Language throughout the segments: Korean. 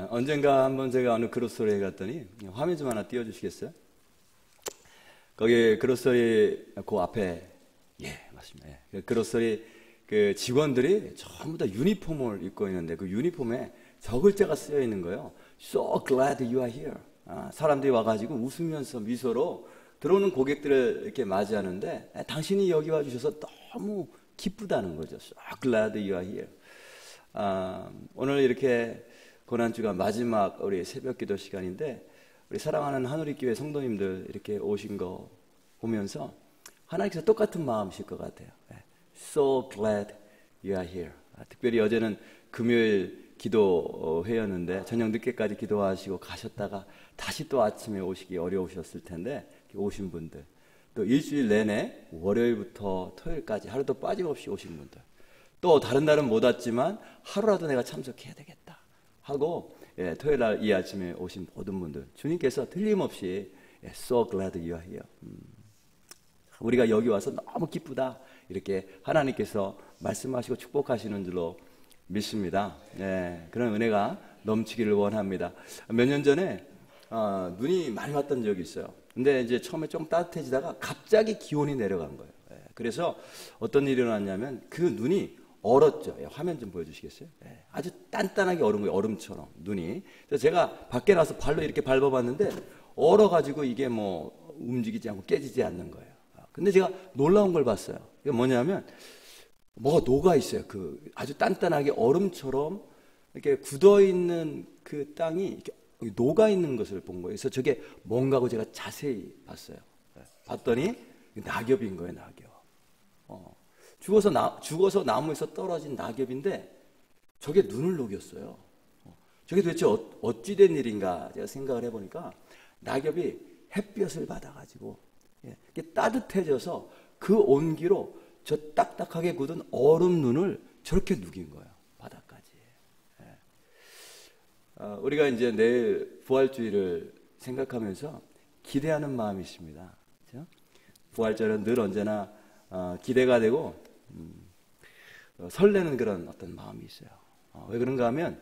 언젠가 한번 제가 어느 그로서리에 갔더니 화면 좀 하나 띄워주시겠어요? 거기 그로서리 그 앞에 맞습니다. 그로서리 그 직원들이 전부 다 유니폼을 입고 있는데 그 유니폼에 저 글자가 쓰여 있는 거예요. So glad you are here. 사람들이 와가지고 웃으면서 미소로 들어오는 고객들을 이렇게 맞이하는데 당신이 여기 와주셔서 너무 기쁘다는 거죠. So glad you are here. 오늘 이렇게 고난주가 마지막 우리 새벽기도 시간인데 우리 사랑하는 하누리교회 성도님들 이렇게 오신 거 보면서 하나님께서 똑같은 마음이실 것 같아요. So glad you are here. 특별히 어제는 금요일 기도회였는데 저녁 늦게까지 기도하시고 가셨다가 다시 또 아침에 오시기 어려우셨을 텐데 오신 분들, 또 일주일 내내 월요일부터 토요일까지 하루도 빠짐없이 오신 분들, 또 다른 날은 못 왔지만 하루라도 내가 참석해야 되겠다 하고 토요일 날 이 아침에 오신 모든 분들, 주님께서 틀림없이 So glad you are here. 우리가 여기 와서 너무 기쁘다 이렇게 하나님께서 말씀하시고 축복하시는 줄로 믿습니다. 그런 은혜가 넘치기를 원합니다. 몇 년 전에 눈이 많이 왔던 적이 있어요. 근데 이제 처음에 좀 따뜻해지다가 갑자기 기온이 내려간 거예요. 그래서 어떤 일이 일어났냐면 그 눈이 얼었죠. 화면 좀 보여주시겠어요? 아주 단단하게 얼은 거예요. 얼음처럼 눈이. 그래서 제가 밖에 나서 발로 이렇게 밟아봤는데 얼어가지고 이게 뭐 움직이지 않고 깨지지 않는 거예요. 근데 제가 놀라운 걸 봤어요. 이게 뭐냐면 뭐가 녹아 있어요. 그 아주 단단하게 얼음처럼 이렇게 굳어 있는 그 땅이 이렇게 녹아 있는 것을 본 거예요. 그래서 저게 뭔가고 제가 자세히 봤어요. 봤더니 낙엽인 거예요. 낙엽. 죽어서 나무에서 떨어진 낙엽인데 저게 눈을 녹였어요. 저게 도대체 어찌 된 일인가 제가 생각을 해보니까 낙엽이 햇볕을 받아가지고 이게 따뜻해져서 그 온기로 저 딱딱하게 굳은 얼음 눈을 저렇게 녹인 거예요. 바닥까지. 우리가 이제 내일 부활주의를 생각하면서 기대하는 마음이 있습니다. 그렇죠? 부활절은 늘 언제나 기대가 되고 설레는 그런 어떤 마음이 있어요. 왜 그런가 하면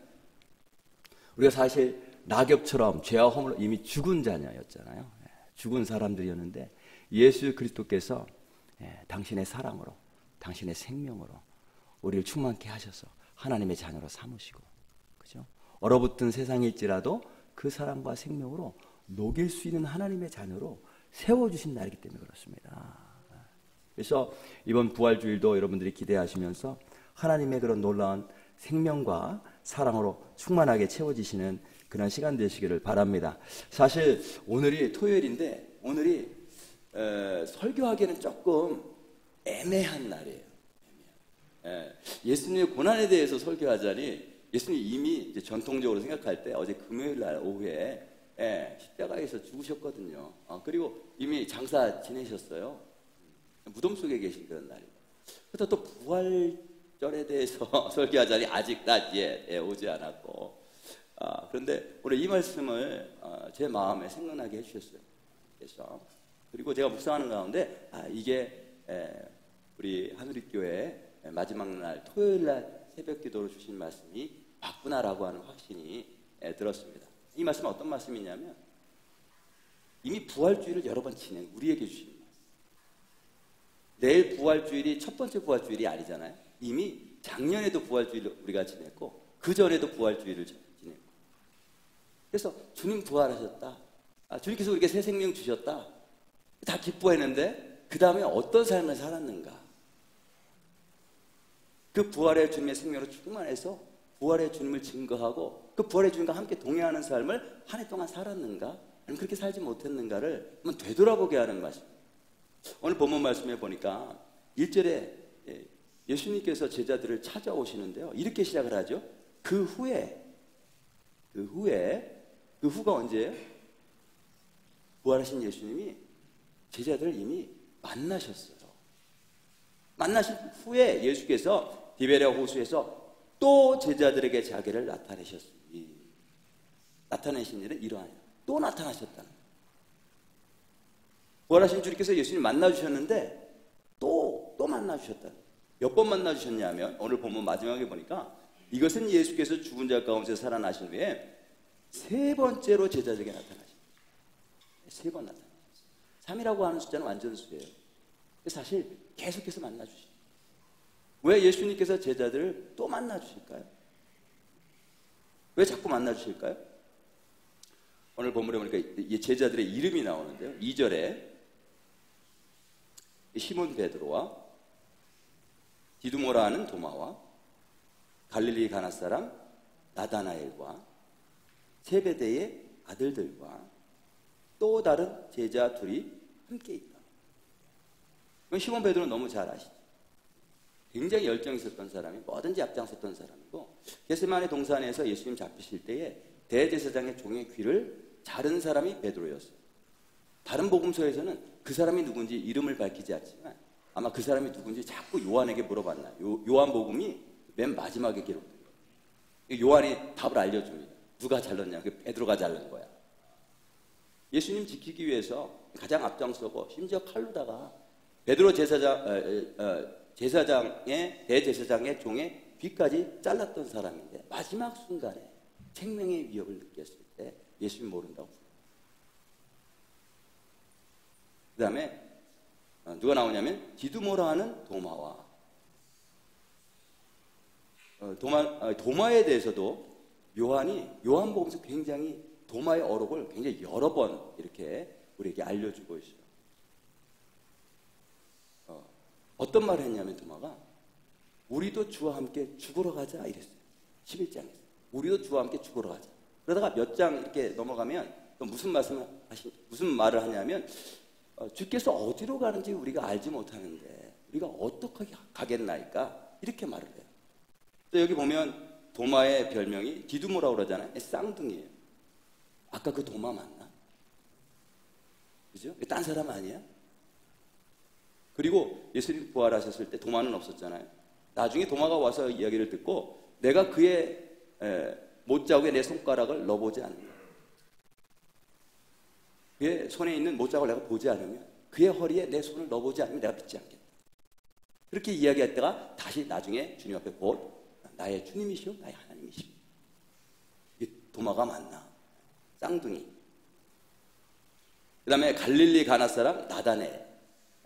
우리가 사실 낙엽처럼 죄와 허물로 이미 죽은 자녀였잖아요. 죽은 사람들이었는데 예수 그리스도께서 당신의 사랑으로 당신의 생명으로 우리를 충만케 하셔서 하나님의 자녀로 삼으시고, 그죠? 얼어붙은 세상일지라도 그 사랑과 생명으로 녹일 수 있는 하나님의 자녀로 세워주신 날이기 때문에 그렇습니다. 그래서 이번 부활주일도 여러분들이 기대하시면서 하나님의 그런 놀라운 생명과 사랑으로 충만하게 채워지시는 그런 시간 되시기를 바랍니다. 사실 오늘이 토요일인데 오늘이 설교하기에는 조금 애매한 날이에요. 예수님의 고난에 대해서 설교하자니 예수님이 이미 이제 전통적으로 생각할 때 어제 금요일 날 오후에 십자가에서 죽으셨거든요. 그리고 이미 장사 지내셨어요. 무덤 속에 계신 그런 날이에요. 그래서 또 부활절에 대해서 설교하자니 아직 낮에 오지 않았고, 그런데 오늘 이 말씀을 제 마음에 생각나게 해주셨어요. 그래서 그리고 제가 묵상하는 가운데 이게 우리 하누리교회 마지막 날 토요일 날 새벽기도로 주신 말씀이 맞구나라고 하는 확신이 들었습니다. 이 말씀은 어떤 말씀이냐면 이미 부활주일을 여러 번 지낸 우리에게 주신 말씀. 내일 부활주일이 첫 번째 부활주일이 아니잖아요. 이미 작년에도 부활주일을 우리가 지냈고 그 전에도 부활주일을 지냈고, 그래서 주님 부활하셨다, 주님께서 우리에게 새 생명 주셨다, 다 기뻐했는데 그 다음에 어떤 삶을 살았는가? 그 부활의 주님의 생명으로 충만해서 부활의 주님을 증거하고 그 부활의 주님과 함께 동행하는 삶을 한 해 동안 살았는가? 아니면 그렇게 살지 못했는가를 한번 되돌아보게 하는 말씀. 오늘 본문 말씀에 보니까 1절에 예수님께서 제자들을 찾아오시는데요, 이렇게 시작을 하죠. 그 후가 언제예요? 부활하신 예수님이 제자들을 이미 만나셨어요. 만나신 후에 예수께서 디베랴 호수에서 또 제자들에게 자기를 나타내셨으니, 나타내신 일은 이러하니라. 또 나타나셨다는 거예요. 부활하신 주님께서 예수님 만나주셨는데 또 만나주셨다는 거예요. 몇 번 만나주셨냐면 오늘 본문 마지막에 보니까 이것은 예수께서 죽은 자 가운데 살아나신 후에 세 번째로 제자들에게 나타나십니다. 세 번 나타나셨어요. 3이라고 하는 숫자는 완전수예요. 사실 계속해서 만나주십니다. 왜 예수님께서 제자들을 또 만나주실까요? 왜 자꾸 만나주실까요? 오늘 본문에 보니까 이 제자들의 이름이 나오는데요. 2절에 시몬 베드로와 디두모라 하는 도마와 갈릴리 가나 사람 나다나엘과 세베대의 아들들과 또 다른 제자 둘이 함께 있다. 시몬 베드로는 너무 잘 아시죠? 굉장히 열정이 있었던 사람이 뭐든지 앞장섰던 사람이고 겟세마네 동산에서 예수님 잡히실 때에 대제사장의 종의 귀를 자른 사람이 베드로였어요. 다른 복음서에서는 그 사람이 누군지 이름을 밝히지 않지만 아마 그 사람이 누군지 자꾸 요한에게 물어봤나요? 요한복음이 맨 마지막에 기록돼요. 요한이 답을 알려줍니다. 누가 잘랐냐? 베드로가 잘른 거야. 예수님 지키기 위해서 가장 앞장서고 심지어 칼로다가 베드로 대제사장의 종의 귀까지 잘랐던 사람인데 마지막 순간에 생명의 위협을 느꼈을 때 예수님 모른다고. 그 다음에 누가 나오냐면 디두모라 하는 도마와 도마에 대해서도 요한복음에서 굉장히 도마의 어록을 굉장히 여러 번 이렇게 우리에게 알려주고 있어요. 어떤 말을 했냐면 도마가 우리도 주와 함께 죽으러 가자 이랬어요. 11장에서 우리도 주와 함께 죽으러 가자. 그러다가 몇 장 이렇게 넘어가면 또 무슨 말을 하냐면 주께서 어디로 가는지 우리가 알지 못하는데 우리가 어떻게 가겠나이까 이렇게 말을 해요. 또 여기 보면 도마의 별명이 디두모라고 그러잖아요. 쌍둥이에요. 아까 그 도마 맞나? 그죠? 딴 사람 아니야? 그리고 예수님 부활하셨을 때 도마는 없었잖아요. 나중에 도마가 와서 이야기를 듣고 내가 그의 못자국에 내 손가락을 넣어보지 않으면 그의 손에 있는 못자국을 내가 보지 않으면 그의 허리에 내 손을 넣어보지 않으면 내가 믿지 않겠다. 그렇게 이야기했다가 다시 나중에 주님 앞에 곧 나의 주님이시오 나의 하나님이시오. 이 도마가 맞나? 쌍둥이. 그 다음에 갈릴리 가나 사람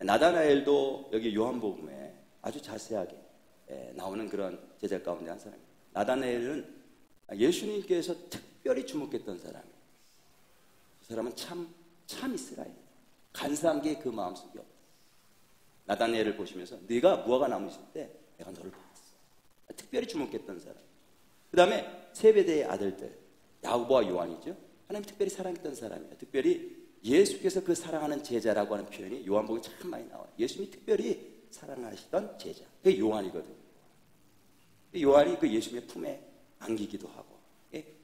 나다나엘도 여기 요한복음에 아주 자세하게 나오는 그런 제자 가운데 한 사람입니다. 나다나엘은 예수님께서 특별히 주목했던 사람이에요. 그 사람은 참 이스라엘. 간사한 게 그 마음속에 없다. 나다나엘을 보시면서 네가 무화과 나무 있을 때 내가 너를 봤어. 특별히 주목했던 사람. 그 다음에 세베대의 아들들 야고보와 요한이죠. 하나님 특별히 사랑했던 사람이에요. 특별히 예수께서 그 사랑하는 제자라고 하는 표현이 요한복음에 참 많이 나와요. 예수님이 특별히 사랑하시던 제자. 그게 요한이거든요. 요한이 그 예수님의 품에 안기기도 하고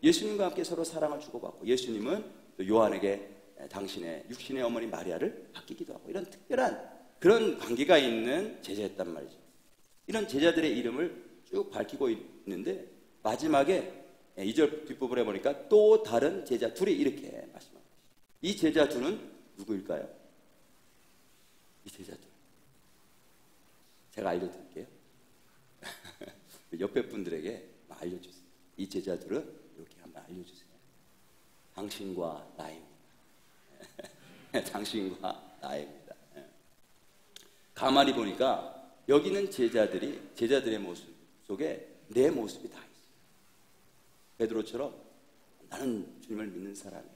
예수님과 함께 서로 사랑을 주고받고 예수님은 또 요한에게 당신의 육신의 어머니 마리아를 맡기기도 하고 이런 특별한 그런 관계가 있는 제자였단 말이죠. 이런 제자들의 이름을 쭉 밝히고 있는데 마지막에 2절 뒷부분에 보니까 또 다른 제자 둘이 이렇게 말씀합니다. 이 제자 둘은 누구일까요? 이 제자 둘 제가 알려드릴게요. 옆에 분들에게 알려주세요. 이 제자들은 이렇게 한번 알려주세요. 당신과 나입니다. 당신과 나입니다. 가만히 보니까 여기 있는 제자들의 모습 속에 내 모습이 다 있어요. 베드로처럼 나는 주님을 믿는 사람이야.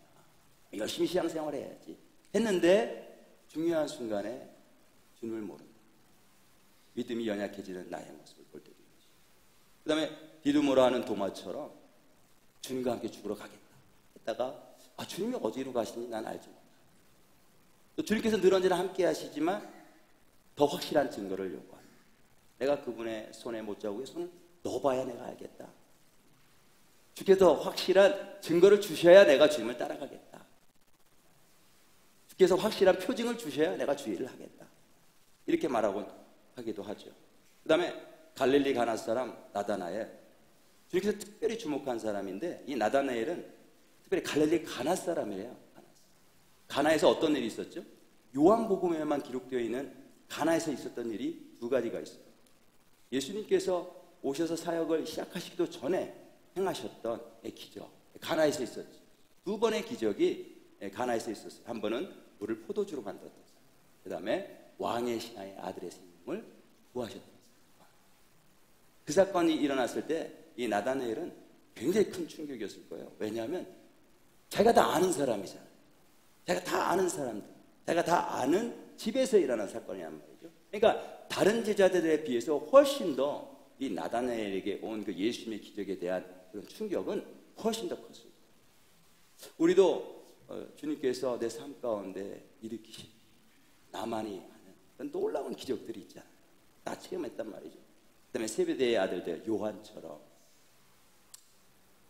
열심히 신앙생활 해야지. 했는데 중요한 순간에 주님을 모른다. 믿음이 연약해지는 나의 모습을 볼 때. 그 다음에 디두모라 하는 도마처럼 주님과 함께 죽으러 가겠다 했다가 주님이 어디로 가시는지 난 알지 못해. 또 주님께서 늘 언제나 함께 하시지만 더 확실한 증거를 요구합니다. 내가 그분의 손에 못자국에 손을 넣어봐야 내가 알겠다. 주께서 확실한 증거를 주셔야 내가 주님을 따라가겠다. 주께서 확실한 표징을 주셔야 내가 주의를 하겠다. 이렇게 하기도 하죠. 그 다음에 갈릴리 가나 사람 나다나엘. 주님께서 특별히 주목한 사람인데 이 나다나엘은 특별히 갈릴리 가나 사람이에요. 가나에서 어떤 일이 있었죠? 요한복음에만 기록되어 있는 가나에서 있었던 일이 두 가지가 있어요. 예수님께서 오셔서 사역을 시작하시기도 전에 행하셨던 기적, 가나에서 있었죠. 두 번의 기적이 가나에서 있었어요. 한 번은 물을 포도주로 만들었던 사람, 그 다음에 왕의 신하의 아들의 생명을 구하셨던 사람. 그 사건이 일어났을 때 이 나다나엘은 굉장히 큰 충격이었을 거예요. 왜냐하면 자기가 다 아는 사람이잖아요. 자기가 다 아는 사람들, 자기가 다 아는 집에서 일어난 사건이란 말이죠. 그러니까 다른 제자들에 비해서 훨씬 더 이 나다나엘에게 온 그 예수님의 기적에 대한 그런 충격은 훨씬 더 컸어요. 우리도 주님께서 내 삶 가운데 일으키신 나만이 하는 그런 놀라운 기적들이 있잖아요. 다 체험했단 말이죠. 그 다음에 세베대의 아들들 요한처럼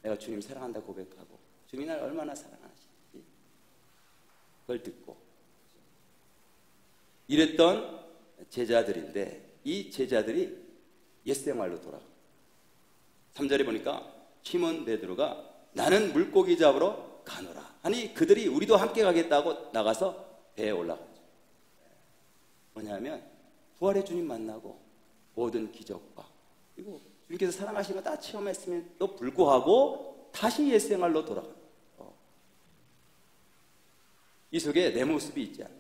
내가 주님 사랑한다 고백하고 주님이 날 얼마나 사랑하시는지 그걸 듣고 이랬던 제자들인데, 이 제자들이 옛생활로 돌아갑니다. 3절에 보니까 시몬 베드로가 나는 물고기 잡으러 가노라 하니 그들이 우리도 함께 가겠다고 나가서 배에 올라가죠. 뭐냐면 부활의 주님 만나고 모든 기적과 그리고 주님께서 사랑하시는 거 다 체험했음에도 불구하고 다시 옛생활로 돌아갑니다. 이 속에 내 모습이 있지 않아요.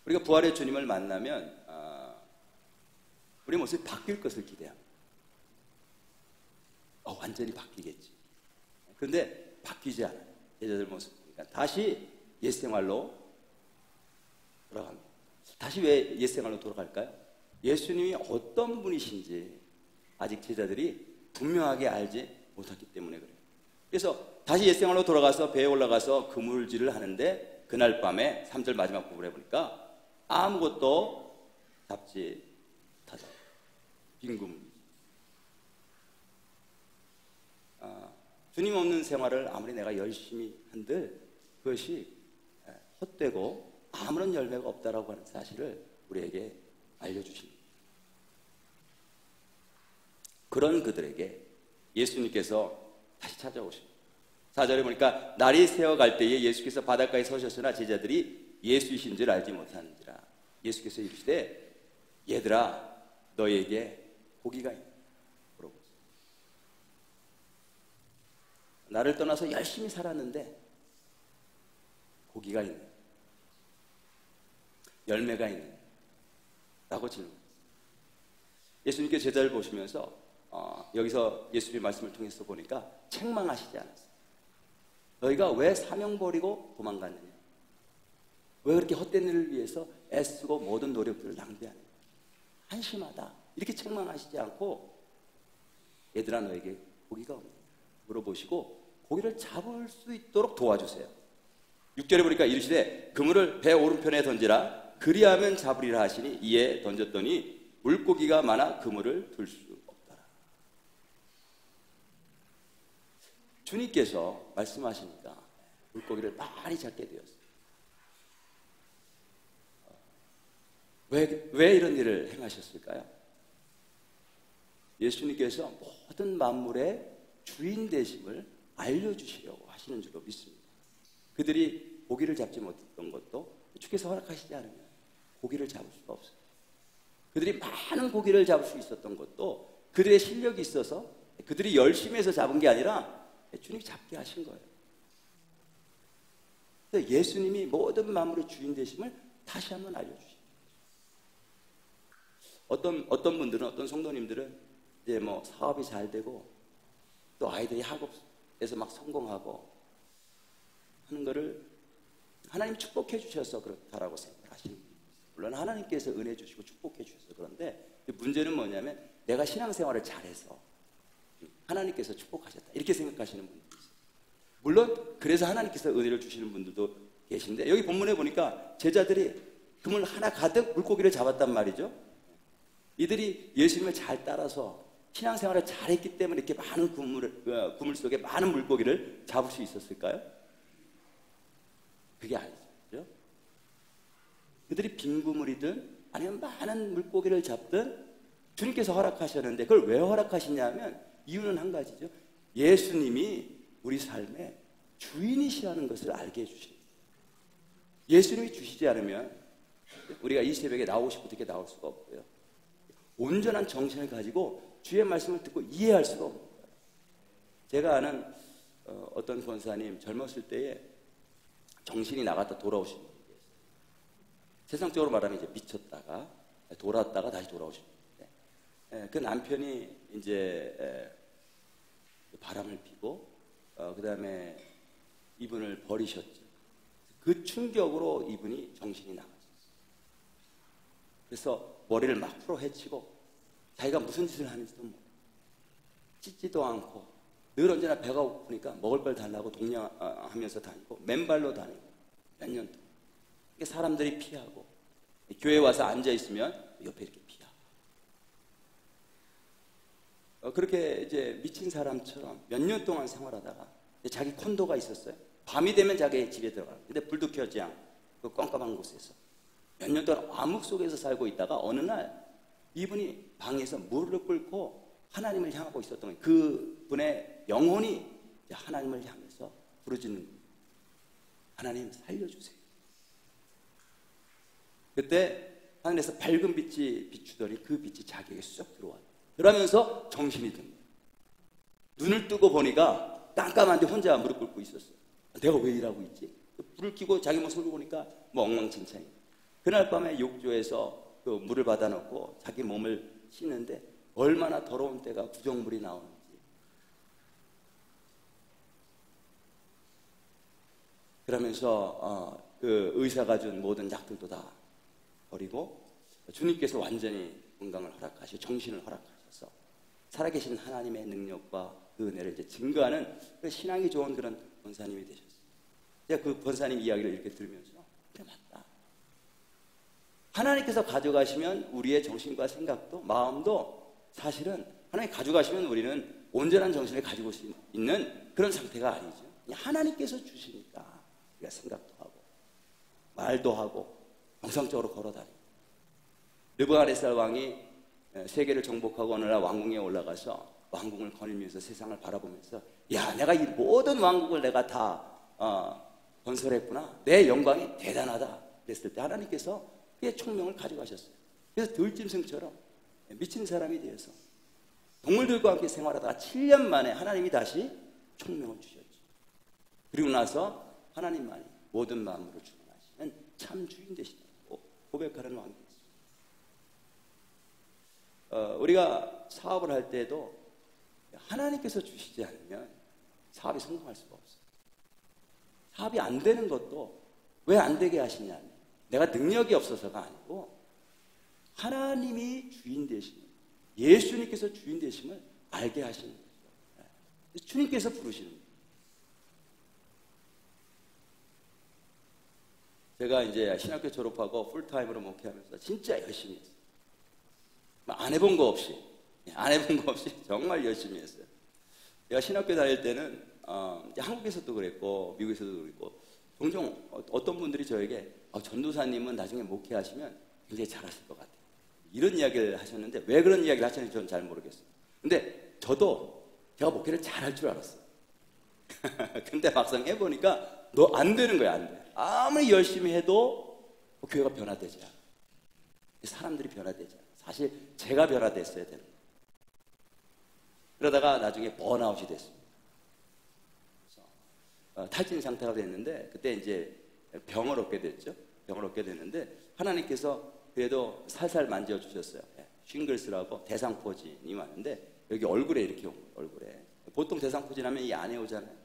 우리가 부활의 주님을 만나면 우리 모습이 바뀔 것을 기대합니다. 완전히 바뀌겠지. 그런데 바뀌지 않아요. 제자들 모습 보니까 다시 옛생활로 돌아갑니다. 다시 왜 옛생활로 돌아갈까요? 예수님이 어떤 분이신지 아직 제자들이 분명하게 알지 못했기 때문에 그래요. 그래서 다시 옛생활로 돌아가서 배에 올라가서 그물질을 하는데 그날 밤에 3절 마지막 부분에 보니까 아무것도 잡지 못하다. 빈 그물. 주님 없는 생활을 아무리 내가 열심히 한들 그것이 헛되고 아무런 열매가 없다라고 하는 사실을 우리에게 알려주십니다. 그런 그들에게 예수님께서 다시 찾아오십니다. 4절에 보니까 날이 새어갈 때에 예수께서 바닷가에 서셨으나 제자들이 예수이신 줄 알지 못하는지라. 예수께서 이르시되 얘들아 너희에게 고기가 있나 물어보세요. 나를 떠나서 열심히 살았는데 고기가 있나, 열매가 있나 라고 질문했어요. 예수님께서 제자를 보시면서 여기서 예수님의 말씀을 통해서 보니까 책망하시지 않았어요. 너희가 왜 사명 버리고 도망갔느냐, 왜 그렇게 헛된 일을 위해서 애쓰고 모든 노력들을 낭비하느냐, 한심하다 이렇게 책망하시지 않고 얘들아 너에게 고기가 없느냐 물어보시고 고기를 잡을 수 있도록 도와주세요. 6절에 보니까 이르시되 그물을 배 오른편에 던지라 그리하면 잡으리라 하시니 이에 던졌더니 물고기가 많아 그물을 들 수 없더라. 주님께서 말씀하시니까 물고기를 많이 잡게 되었어요. 왜 이런 일을 행하셨을까요? 예수님께서 모든 만물의 주인 되심을 알려주시려고 하시는 줄로 믿습니다. 그들이 고기를 잡지 못했던 것도 주께서 허락하시지 않으면 고기를 잡을 수가 없어요. 그들이 많은 고기를 잡을 수 있었던 것도 그들의 실력이 있어서 그들이 열심히 해서 잡은 게 아니라 주님이 잡게 하신 거예요. 예수님이 모든 만물의 주인 되심을 다시 한번 알려주십니다. 어떤 분들은, 어떤 성도님들은 이제 뭐 사업이 잘 되고 또 아이들이 학업에서 막 성공하고 하는 거를 하나님 축복해 주셔서 그렇다라고 생각하시는 분이 있어요. 물론 하나님께서 은혜 주시고 축복해 주셔서 그런데 문제는 뭐냐면 내가 신앙생활을 잘해서 하나님께서 축복하셨다 이렇게 생각하시는 분들이 있어요. 물론 그래서 하나님께서 은혜를 주시는 분들도 계신데 여기 본문에 보니까 제자들이 그물 하나 가득 물고기를 잡았단 말이죠. 이들이 예수님을 잘 따라서 신앙생활을 잘했기 때문에 이렇게 많은 그물 속에 많은 물고기를 잡을 수 있었을까요? 그게 아니죠. 그들이 빈 그물이든 아니면 많은 물고기를 잡든 주님께서 허락하셨는데 그걸 왜 허락하시냐면 이유는 한 가지죠. 예수님이 우리 삶의 주인이시라는 것을 알게 해주십니다. 예수님이 주시지 않으면 우리가 이 새벽에 나오고 싶어도 이렇게 나올 수가 없고요. 온전한 정신을 가지고 주의 말씀을 듣고 이해할 수가 없는 거예요. 제가 아는 어떤 권사님 젊었을 때에 정신이 나갔다 돌아오신 분이 계세요. 세상적으로 말하면 이제 미쳤다가 돌아왔다가 다시 돌아오신 분인데, 그 남편이 이제 바람을 피고 그 다음에 이분을 버리셨죠. 그 충격으로 이분이 정신이 나갔어요. 그래서 머리를 막 풀어 헤치고 자기가 무슨 짓을 하는지도 모르고 찢지도 않고 늘 언제나 배가 고프니까 먹을 걸 달라고 동냥하면서 다니고 맨발로 다니고 몇 년 동안 사람들이 피하고 교회에 와서 앉아있으면 옆에 이렇게 피하고 그렇게 이제 미친 사람처럼 몇 년 동안 생활하다가 자기 콘도가 있었어요. 밤이 되면 자기 집에 들어가요. 근데 불도 켜지 않고 그 깜깜한 곳에서 몇 년 동안 암흑 속에서 살고 있다가 어느 날 이분이 방에서 물을 끓고 하나님을 향하고 있었던 거예요. 그 분의 영혼이 하나님을 향해서 부르짖는 거예요. 하나님 살려주세요. 그때 하늘에서 밝은 빛이 비추더니 그 빛이 자기에게 쏙 들어와요. 그러면서 정신이 든 거예요. 눈을 뜨고 보니까 깜깜한데 혼자 무릎 꿇고 있었어요. 내가 왜 이러고 있지? 불을 켜고 자기 모습을 보니까 뭐 엉망진창이에요. 그날 밤에 욕조에서 그 물을 받아놓고 자기 몸을 씻는데 얼마나 더러운 때가 구정물이 나오는지. 그러면서 그 의사가 준 모든 약들도 다 버리고 주님께서 완전히 건강을 허락하시고 정신을 허락하셔서 살아계신 하나님의 능력과 그 은혜를 이제 증거하는 그 신앙이 좋은 그런 권사님이 되셨어요. 제가 그 권사님 이야기를 이렇게 들으면서 그래 맞다. 하나님께서 가져가시면 우리의 정신과 생각도 마음도 사실은 하나님 가져가시면 우리는 온전한 정신을 가지고 있는 그런 상태가 아니죠. 하나님께서 주시니까 우리가 생각도 하고 말도 하고 정상적으로 걸어다니고. 느부갓네살 왕이 세계를 정복하고 어느 날 왕궁에 올라가서 왕궁을 거닐면서 세상을 바라보면서 야 내가 이 모든 왕국을 내가 다 건설했구나. 내 영광이 대단하다. 그랬을 때 하나님께서 그의 총명을 가져가셨어요. 그래서 들짐승처럼 미친 사람이 되어서 동물들과 함께 생활하다가 7년 만에 하나님이 다시 총명을 주셨죠. 그리고 나서 하나님만이 모든 만물을 주관하시는 참 주인 되시다고 고백하는 왕이 됐어요. 우리가 사업을 할 때도 하나님께서 주시지 않으면 사업이 성공할 수가 없어요. 사업이 안 되는 것도 왜 안 되게 하시냐면 내가 능력이 없어서가 아니고 하나님이 주인 되시는, 예수님께서 주인 되심을 알게 하시는 거죠. 주님께서 부르시는 거예요. 제가 이제 신학교 졸업하고 풀타임으로 목회하면서 진짜 열심히 했어요. 안 해본 거 없이 정말 열심히 했어요. 제가 신학교 다닐 때는 한국에서도 그랬고 미국에서도 그랬고 종종 어떤 분들이 저에게 전도사님은 나중에 목회하시면 굉장히 잘하실 것 같아요. 이런 이야기를 하셨는데 왜 그런 이야기를 하셨는지 저는 잘 모르겠어요. 근데 저도 제가 목회를 잘할 줄 알았어요. 근데 막상 해보니까 너 안 되는 거야, 안 돼. 아무리 열심히 해도 교회가 변화되지 않아. 사람들이 변화되지 않아. 사실 제가 변화됐어야 되는 거예요. 그러다가 나중에 번아웃이 됐습니다. 그래서 탈진 상태가 됐는데 그때 이제 병을 얻게 됐죠. 병을 얻게 됐는데 하나님께서 그래도 살살 만져주셨어요. 싱글스라고 대상포진이 왔는데 여기 얼굴에 이렇게 온 거예요. 얼굴에. 보통 대상포진 하면 이 안에 오잖아요.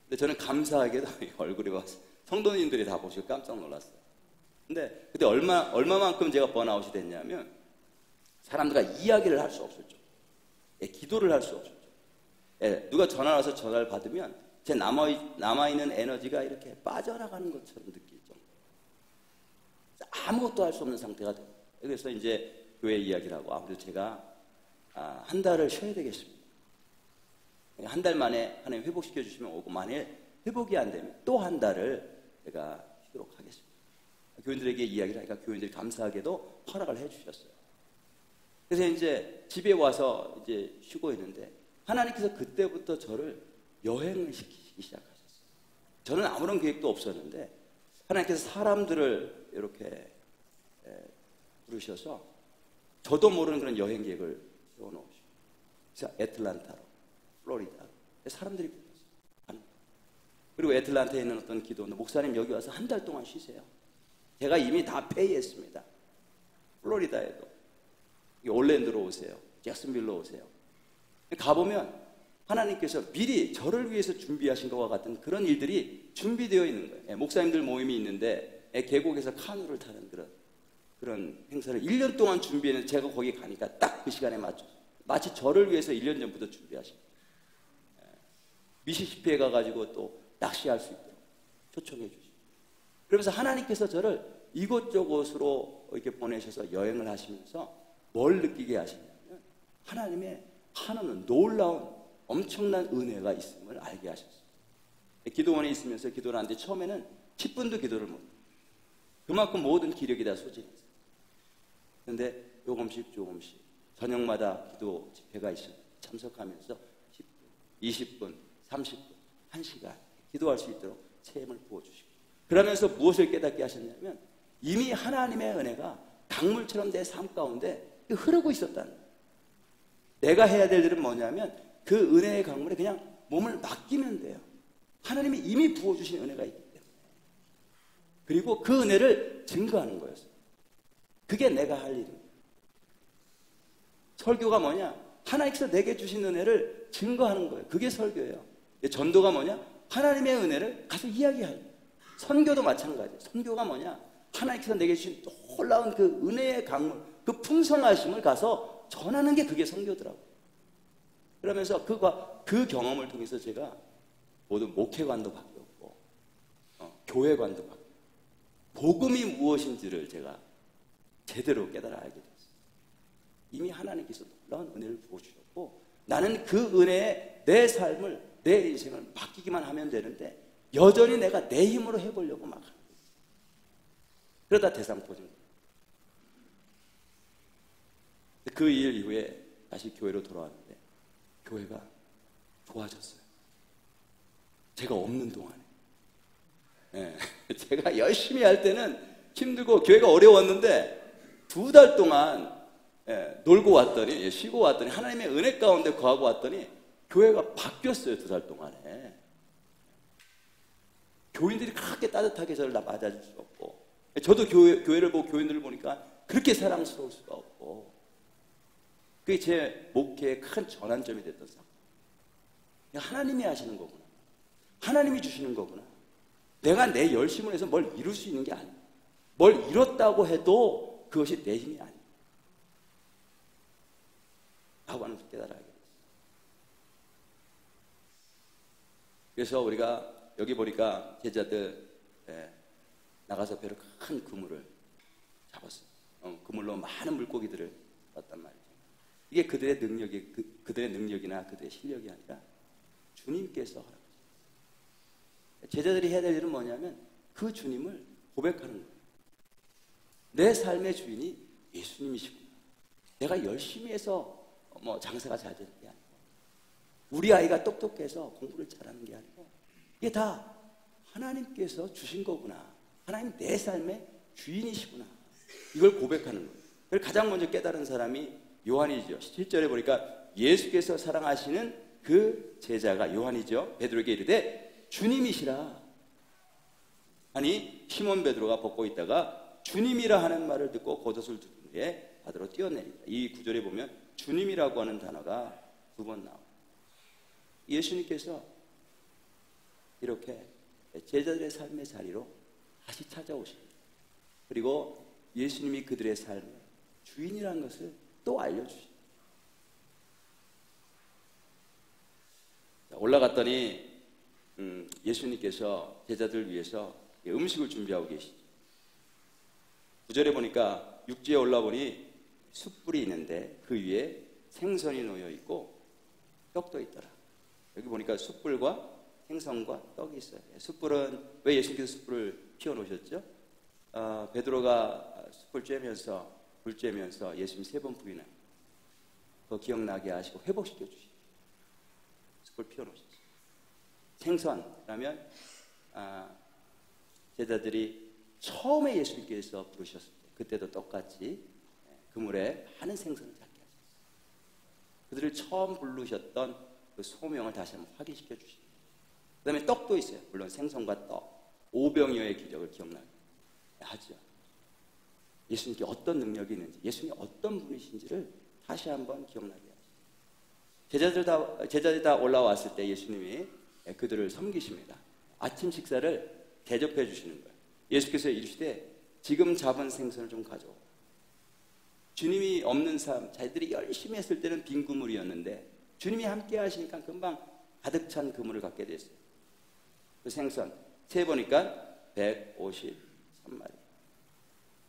근데 저는 감사하게도 얼굴에 와서 성도님들이 다 보시고 깜짝 놀랐어요. 근데 그때 얼마만큼 제가 번아웃이 됐냐면 사람들과 이야기를 할 수 없었죠. 기도를 할 수 없었죠. 누가 전화 와서 전화를 받으면 제 남아있는 에너지가 이렇게 빠져나가는 것처럼 느낄 정도. 아무것도 할 수 없는 상태가 돼요. 그래서 이제 교회 이야기를 하고 아무래도 제가 한 달을 쉬어야 되겠습니다. 한 달 만에 하나님 회복시켜 주시면 오고 만일 회복이 안 되면 또 한 달을 제가 쉬도록 하겠습니다. 교인들에게 이야기를 하니까 교인들이 감사하게도 허락을 해 주셨어요. 그래서 이제 집에 와서 이제 쉬고 있는데 하나님께서 그때부터 저를 여행을 시키시기 시작하셨어요. 저는 아무런 계획도 없었는데 하나님께서 사람들을 이렇게 부르셔서 저도 모르는 그런 여행 계획을 세워놓으시고, 그래서 애틀란타로, 플로리다 사람들이 불렀어요. 그리고 애틀란타에 있는 어떤 기도원, 목사님 여기 와서 한 달 동안 쉬세요. 제가 이미 다 페이했습니다. 플로리다에도, 올랜도로 오세요. 잭슨빌로 오세요. 가보면 하나님께서 미리 저를 위해서 준비하신 것과 같은 그런 일들이 준비되어 있는 거예요. 목사님들 모임이 있는데 계곡에서 카누를 타는 그런 행사를 1년 동안 준비했는데, 제가 거기 가니까 딱 그 시간에 맞춰서 마치 저를 위해서 1년 전부터 준비하신 거예요. 미시시피에 가가지고 또 낚시할 수 있도록 초청해 주시고, 그러면서 하나님께서 저를 이곳저곳으로 이렇게 보내셔서 여행을 하시면서 뭘 느끼게 하시냐면, 하나님의 하나는 놀라운 엄청난 은혜가 있음을 알게 하셨어요. 기도원에 있으면서 기도를 하는데 처음에는 10분도 기도를 못해요. 그만큼 모든 기력이 다 소진했어요. 그런데 조금씩 저녁마다 기도 집회가 있어요. 참석하면서 10분, 20분, 30분, 1시간 기도할 수 있도록 체험을 부어주시고, 그러면서 무엇을 깨닫게 하셨냐면, 이미 하나님의 은혜가 강물처럼 내 삶 가운데 흐르고 있었다는 거예요. 내가 해야 될 일은 뭐냐면 그 은혜의 강물에 그냥 몸을 맡기면 돼요. 하나님이 이미 부어주신 은혜가 있기 때문에. 그리고 그 은혜를 증거하는 거였어요. 그게 내가 할 일입니다. 설교가 뭐냐? 하나님께서 내게 주신 은혜를 증거하는 거예요. 그게 설교예요. 전도가 뭐냐? 하나님의 은혜를 가서 이야기하는 거예요. 선교도 마찬가지예요. 선교가 뭐냐? 하나님께서 내게 주신 놀라운 그 은혜의 강물, 그 풍성하심을 가서 전하는 게 그게 선교더라고요. 그러면서 그 경험을 통해서 제가 모든 목회관도 바뀌었고, 교회관도 바뀌었고, 복음이 무엇인지를 제가 제대로 깨달아 알게 됐어요. 이미 하나님께서 놀라운 은혜를 부어주셨고, 나는 그 은혜에 내 삶을, 내 인생을 맡기기만 하면 되는데, 여전히 내가 내 힘으로 해보려고 막 하는 거예요. 그러다 대상포진 거예요. 그 일 이후에 다시 교회로 돌아왔는데 교회가 좋아졌어요. 제가 없는 동안에. 제가 열심히 할 때는 힘들고 교회가 어려웠는데 2달 동안 놀고 왔더니, 쉬고 왔더니, 하나님의 은혜 가운데 거하고 왔더니 교회가 바뀌었어요. 2달 동안에. 교인들이 그렇게 따뜻하게 저를 맞아주셨고, 저도 교회를 보고 교인들을 보니까 그렇게 사랑스러울 수가 없고, 그게 제 목회의 큰 전환점이 됐던 사건. 하나님이 하시는 거구나. 하나님이 주시는 거구나. 내가 내 열심을 해서 뭘 이룰 수 있는 게 아니야. 뭘 이뤘다고 해도 그것이 내 힘이 아니야. 라고 하는 것을 깨달아야 겠어요. 그래서 우리가 여기 보니까 제자들 나가서 배로 큰 그물을 잡았어요. 그물로 많은 물고기들을 잡았단 말이죠. 이게 그들의 능력이나 그들의 실력이 아니라 주님께서 허락하셨어요. 제자들이 해야 될 일은 뭐냐면 그 주님을 고백하는 거예요. 내 삶의 주인이 예수님이시구나. 내가 열심히 해서 장사가 잘 되는 게 아니고, 우리 아이가 똑똑해서 공부를 잘하는 게 아니고, 이게 다 하나님께서 주신 거구나. 하나님 내 삶의 주인이시구나. 이걸 고백하는 거예요. 그걸 가장 먼저 깨달은 사람이 요한이죠. 7절에 보니까 예수께서 사랑하시는 그 제자가 요한이죠. 베드로에게 이르되 주님이시라. 아니 시몬 베드로가 벗고 있다가 주님이라 하는 말을 듣고 겉옷을 두른 후에 바다로 뛰어내린다. 이 구절에 보면 주님이라고 하는 단어가 2번 나옵니다. 예수님께서 이렇게 제자들의 삶의 자리로 다시 찾아오십니다. 그리고 예수님이 그들의 삶의 주인이라는 것을 또 알려주십니다. 올라갔더니 예수님께서 제자들을 위해서 음식을 준비하고 계시죠. 9절에 보니까 육지에 올라보니 숯불이 있는데 그 위에 생선이 놓여 있고 떡도 있더라. 여기 보니까 숯불과 생선과 떡이 있어요. 숯불은 왜 예수님께서 숯불을 피워놓으셨죠? 베드로가 숯불 쬐면서 불 쬐면서 예수님 3번 부인을 더 기억나게 하시고 회복시켜 주시고 숯불 피워놓으셨어요. 생선이라면 제자들이 처음에 예수님께서 부르셨을 때 그때도 똑같이 그물에 많은 생선을 잡게 하셨어요. 그들을 처음 부르셨던 그 소명을 다시 한번 확인시켜 주십니다. 그 다음에 떡도 있어요. 물론 생선과 떡, 오병이어의 기적을 기억나게 하죠. 예수님께 어떤 능력이 있는지, 예수님이 어떤 분이신지를 다시 한번 기억나게 하죠. 제자들이 다 올라왔을 때 예수님이 그들을 섬기십니다. 아침 식사를 대접해 주시는 거예요. 예수께서 이르시되 지금 잡은 생선을 좀 가져오. 주님이 없는 삶, 자기들이 열심히 했을 때는 빈 그물이었는데 주님이 함께 하시니까 금방 가득 찬 그물을 갖게 됐어요. 그 생선 세보니까 153마리.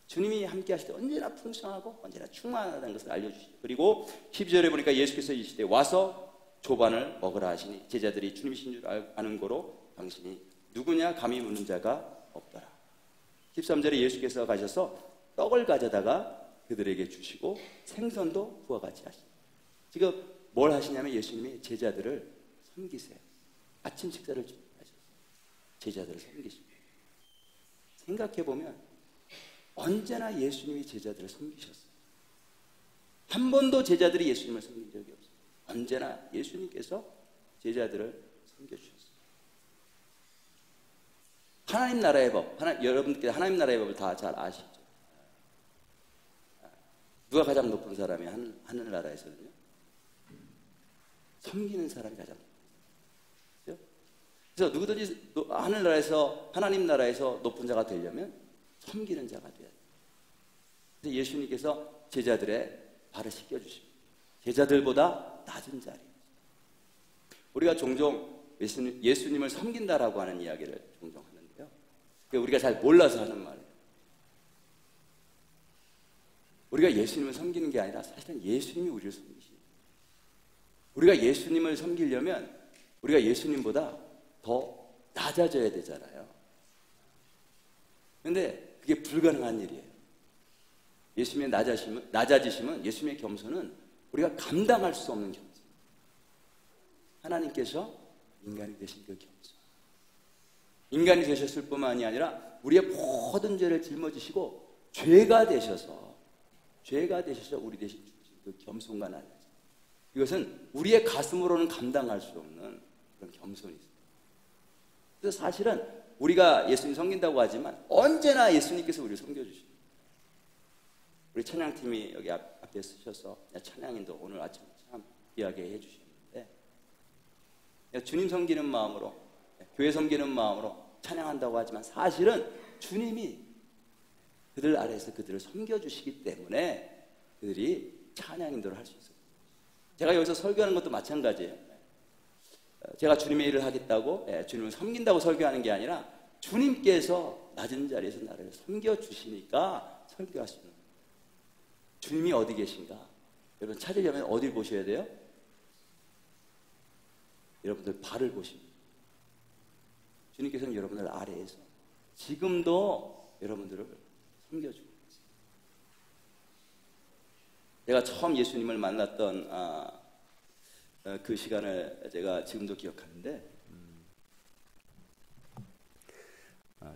주님이 함께 하실 때 언제나 풍성하고 언제나 충만하다는 것을 알려주시죠. 그리고 12절에 보니까 예수께서 이시되 와서 조반을 먹으라 하시니 제자들이 주님이신 줄 아는 고로 당신이 누구냐 감히 묻는 자가 없더라. 13절에 예수께서 가셔서 떡을 가져다가 그들에게 주시고 생선도 그와 같이 하시죠. 지금 뭘 하시냐면 예수님이 제자들을 섬기세요. 아침 식사를 준비하셨어요. 제자들을 섬기십니다. 생각해보면 언제나 예수님이 제자들을 섬기셨어요. 한 번도 제자들이 예수님을 섬긴 적이 없어요. 언제나 예수님께서 제자들을 섬겨주셨어요. 하나님 나라의 법, 여러분께서 하나님 나라의 법을 다 잘 아시죠? 누가 가장 높은 사람이 하늘나라에서는요? 섬기는 사람이 가장 높은. 그래서 누구든지 하늘나라에서 하나님 나라에서 높은 자가 되려면 섬기는 자가 돼야 돼요. 그래서 예수님께서 제자들의 발을 씻겨주십니다. 제자들보다 낮은 자리. 우리가 종종 예수님을 섬긴다라고 하는 이야기를 종종 하는데요. 우리가 잘 몰라서 하는 말이에요. 우리가 예수님을 섬기는 게 아니라 사실은 예수님이 우리를 섬기십니다. 우리가 예수님을 섬기려면 우리가 예수님보다 더 낮아져야 되잖아요. 그런데 그게 불가능한 일이에요. 예수님의 낮아지심은 예수님의 겸손은 우리가 감당할 수 없는 겸손. 하나님께서 인간이 되신 그 겸손. 인간이 되셨을 뿐만이 아니라 우리의 모든 죄를 짊어지시고 죄가 되셔서 우리 대신 주신 그 겸손과 낮아짐. 이것은 우리의 가슴으로는 감당할 수 없는 그런 겸손이 있어요. 그래서 사실은 우리가 예수님 섬긴다고 하지만 언제나 예수님께서 우리를 섬겨주십니다. 우리 찬양팀이 여기 앞에 쓰셔서 찬양인도 오늘 아침에 참 이야기해 주셨는데 주님 섬기는 마음으로 교회 섬기는 마음으로 찬양한다고 하지만 사실은 주님이 그들 아래에서 그들을 섬겨주시기 때문에 그들이 찬양 인도를 할 수 있어요. 제가 여기서 설교하는 것도 마찬가지예요. 제가 주님의 일을 하겠다고 주님을 섬긴다고 설교하는 게 아니라 주님께서 낮은 자리에서 나를 섬겨주시니까 설교할 수 있는 거예요. 주님이 어디 계신가? 여러분 찾으려면 어딜 보셔야 돼요? 여러분들 발을 보십니다. 주님께서는 여러분들 아래에서 지금도 여러분들을 섬겨주고 있습니다. 제가 처음 예수님을 만났던 그 시간을 제가 지금도 기억하는데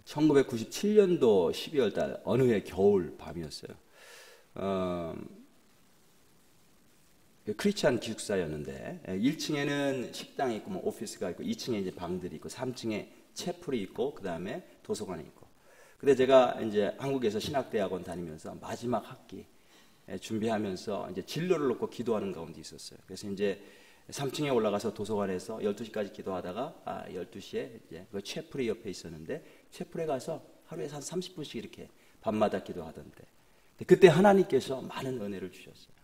1997년도 12월 달 어느 해 겨울 밤이었어요. 크리스찬 기숙사였는데 1층에는 식당이 있고 뭐 오피스가 있고 2층에 이제 방들이 있고 3층에 채플이 있고 그 다음에 도서관이 있고. 근데 제가 이제 한국에서 신학대학원 다니면서 마지막 학기 준비하면서 이제 진로를 놓고 기도하는 가운데 있었어요. 그래서 이제 3층에 올라가서 도서관에서 12시까지 기도하다가 12시에 이제 그 채플이 옆에 있었는데 채플에 가서 하루에 한 30분씩 이렇게 밤마다 기도하던데 그때 하나님께서 많은 은혜를 주셨어요.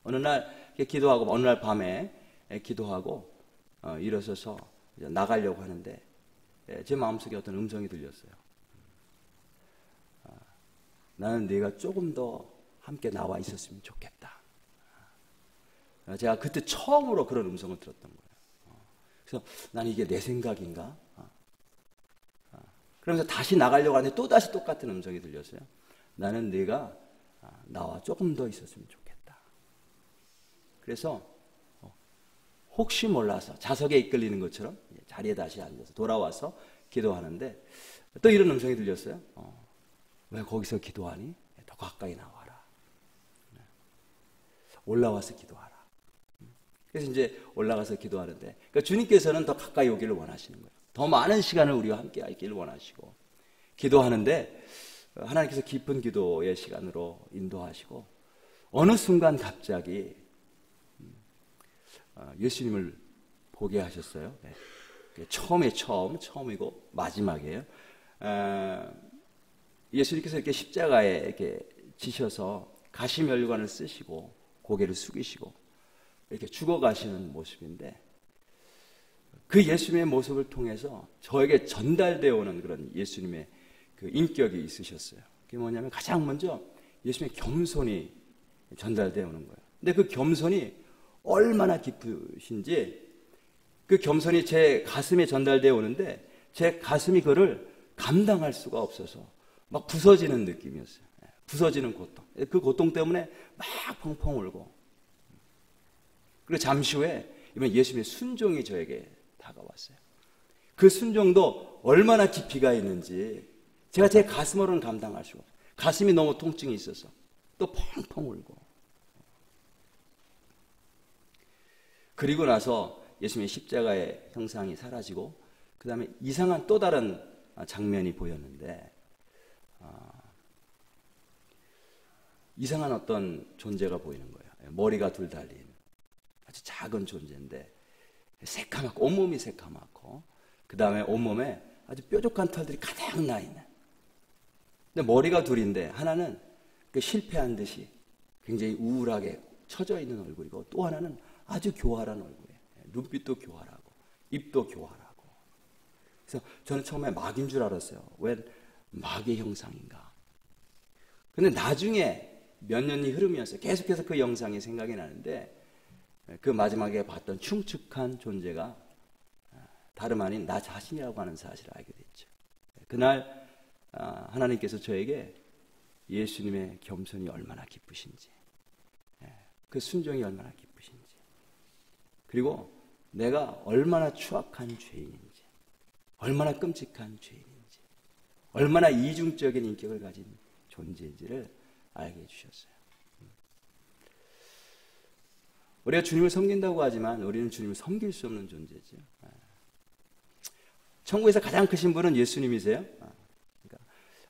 어느 날 기도하고 어느 날 밤에 기도하고 일어서서 나가려고 하는데 제 마음속에 어떤 음성이 들렸어요. 나는 네가 조금 더 함께 나와 있었으면 좋겠다. 제가 그때 처음으로 그런 음성을 들었던 거예요. 그래서 난 이게 내 생각인가? 그러면서 다시 나가려고 하는데 또 다시 똑같은 음성이 들렸어요. 나는 네가 나와 조금 더 있었으면 좋겠다. 그래서 혹시 몰라서 자석에 이끌리는 것처럼 자리에 다시 앉아서 돌아와서 기도하는데 또 이런 음성이 들렸어요. 왜 거기서 기도하니? 더 가까이 나와라. 올라와서 기도하라. 그래서 이제 올라가서 기도하는데, 그러니까 주님께서는 더 가까이 오기를 원하시는 거예요. 더 많은 시간을 우리와 함께 하기를 원하시고, 기도하는데 하나님께서 깊은 기도의 시간으로 인도하시고, 어느 순간 갑자기 예수님을 보게 하셨어요. 네. 처음이고 마지막이에요. 예수님께서 이렇게 십자가에 이렇게 지셔서 가시면류관을 쓰시고 고개를 숙이시고 이렇게 죽어가시는 모습인데, 그 예수님의 모습을 통해서 저에게 전달되어 오는 그런 예수님의 그 인격이 있으셨어요. 그게 뭐냐면 가장 먼저 예수님의 겸손이 전달되어 오는 거예요. 근데 그 겸손이 얼마나 깊으신지, 그 겸손이 제 가슴에 전달되어 오는데 제 가슴이 그를 감당할 수가 없어서 막 부서지는 느낌이었어요. 부서지는 고통. 그 고통 때문에 막 펑펑 울고, 그리고 잠시 후에 이번 예수님의 순종이 저에게 다가왔어요. 그 순종도 얼마나 깊이가 있는지 제가 제 가슴으로는 감당할 수가 없어요. 가슴이 너무 통증이 있어서 또 펑펑 울고. 그리고 나서 예수님의 십자가의 형상이 사라지고 그 다음에 이상한 또 다른 장면이 보였는데, 이상한 어떤 존재가 보이는 거예요. 머리가 둘 달린 아주 작은 존재인데 새카맣고, 온몸이 새카맣고, 그 다음에 온몸에 아주 뾰족한 털들이 가득 나 있는. 근데 머리가 둘인데 하나는 그 실패한 듯이 굉장히 우울하게 처져 있는 얼굴이고, 또 하나는 아주 교활한 얼굴이에요. 눈빛도 교활하고 입도 교활하고. 그래서 저는 처음에 마귀인 줄 알았어요. 웬 마귀의 형상인가. 근데 나중에 몇 년이 흐르면서 계속해서 그 영상이 생각이 나는데, 그 마지막에 봤던 충축한 존재가 다름 아닌 나 자신이라고 하는 사실을 알게 됐죠. 그날 하나님께서 저에게 예수님의 겸손이 얼마나 기쁘신지, 그 순종이 얼마나 기쁘신지, 그리고 내가 얼마나 추악한 죄인인지, 얼마나 끔찍한 죄인인지, 얼마나 이중적인 인격을 가진 존재인지를 알게 해주셨어요. 우리가 주님을 섬긴다고 하지만 우리는 주님을 섬길 수 없는 존재죠. 천국에서 가장 크신 분은 예수님이세요. 그러니까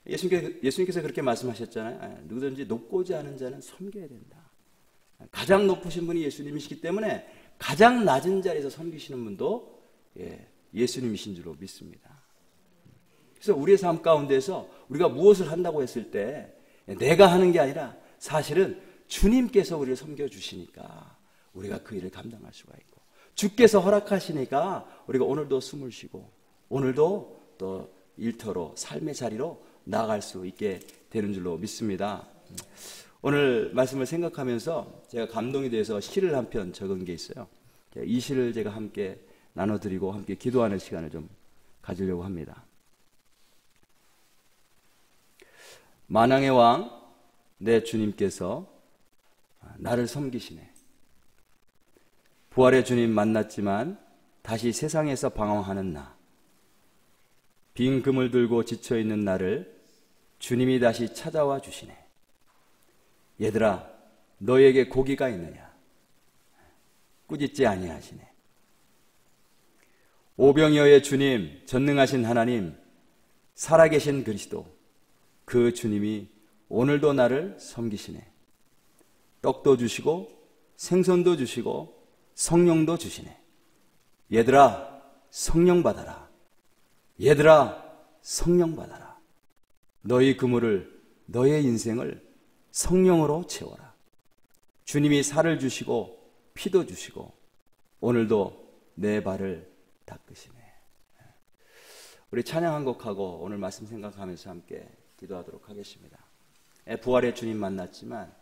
예수님께서 그렇게 말씀하셨잖아요. 누구든지 높고자 하는 자는 섬겨야 된다. 가장 높으신 분이 예수님이시기 때문에 가장 낮은 자리에서 섬기시는 분도 예수님이신 줄로 믿습니다. 그래서 우리의 삶 가운데서 우리가 무엇을 한다고 했을 때 내가 하는 게 아니라 사실은 주님께서 우리를 섬겨주시니까 우리가 그 일을 감당할 수가 있고, 주께서 허락하시니까 우리가 오늘도 숨을 쉬고 오늘도 또 일터로 삶의 자리로 나아갈 수 있게 되는 줄로 믿습니다. 오늘 말씀을 생각하면서 제가 감동이 돼서 시를 한 편 적은 게 있어요. 이 시를 제가 함께 나눠드리고 함께 기도하는 시간을 좀 가지려고 합니다. 만왕의 왕 내 주님께서 나를 섬기시네. 부활의 주님 만났지만 다시 세상에서 방황하는 나, 빈 금을 들고 지쳐있는 나를 주님이 다시 찾아와 주시네. 얘들아, 너에게 고기가 있느냐? 꾸짖지 아니하시네. 오병이어의 주님, 전능하신 하나님, 살아계신 그리스도, 그 주님이 오늘도 나를 섬기시네. 떡도 주시고 생선도 주시고 성령도 주시네. 얘들아, 성령 받아라. 얘들아, 성령 받아라. 너희 그물을, 너의 인생을 성령으로 채워라. 주님이 살을 주시고 피도 주시고 오늘도 내 발을 닦으시네. 우리 찬양 한 곡하고 오늘 말씀 생각하면서 함께 기도하도록 하겠습니다. 부활의 주님 만났지만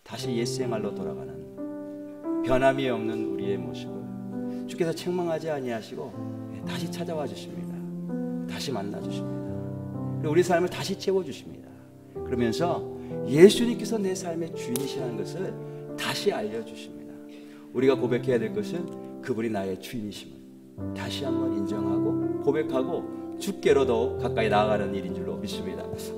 다시 옛 생활로 돌아가는 변함이 없는 우리의 모습을 주께서 책망하지 아니하시고 다시 찾아와 주십니다. 다시 만나 주십니다. 그리고 우리 삶을 다시 채워 주십니다. 그러면서 예수님께서 내 삶의 주인이시라는 것을 다시 알려주십니다. 우리가 고백해야 될 것은 그분이 나의 주인이심을 다시 한번 인정하고 고백하고 주께로 더욱 가까이 나아가는 일인 줄로 믿습니다.